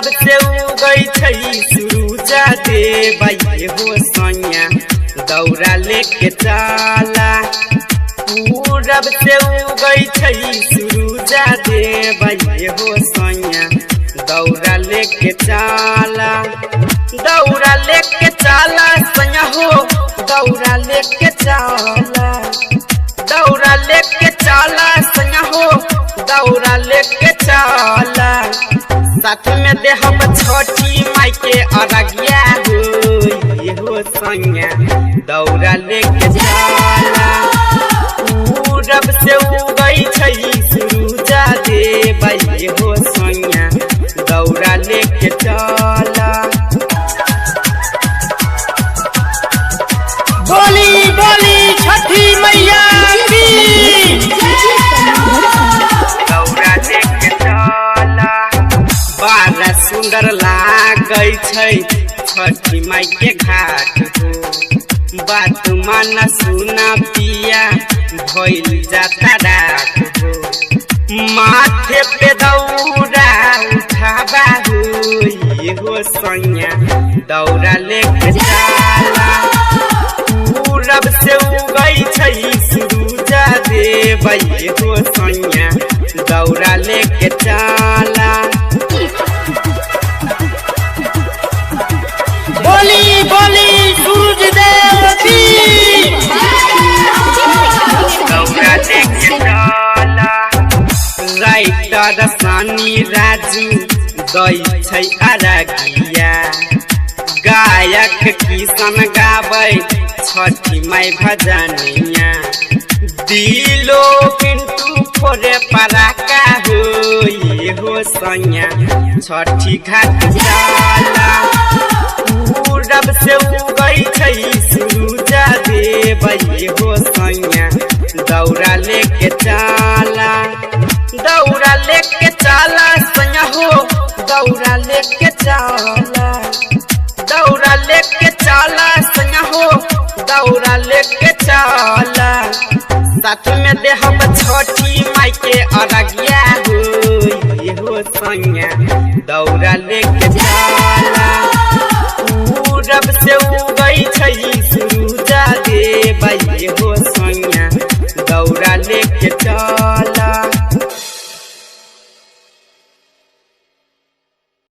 पूरब से उगई छई सूरजा देव हो सैया दौरा लेके चला। पूरब से उगई छई सूरजा देव हो सैया दौरा लेके चला। दौरा लेके चला सैया हो दौरा लेके चला। दौरा लेके चला सैया हो दौरा लेके चला। साथ में देहब छठी माई के अरगिया हो सैया दौरा लेके चला। पूरब से उगई छई सूरजा देव हो सैया दौरा लेके चला। बोली बोली छठी मैया की दौरा लेके चला। बड़ा सुंदर लागै छै छठी माई के घाट हो। बात माना सुना पिया भइल जाता रात हो। माथे पे दौरा उठाबा हो सैया दौरा लेके चला। पूरब से उगई छई सूरजा देव हो सैया दौरा लेके चला। बोली बोली सूरज देव की दौरा लेके चला। राइटर सानी राजू गई छै अरगिया। गायक किशन गाबै छठी माई भजनिया। दिलो पिंटू फोरे पराका हो सैया छठी घाट चला। पूरब से उगई छई सूरजा देव हो सैया दौरा लेके चला। दौरा लेके चला सैया हो दौरा लेके चला। दौरा लेके चला सैया हो दौरा लेके चला। साथ में देहब छठी माई के अरगिया हो सैया दौरा लेके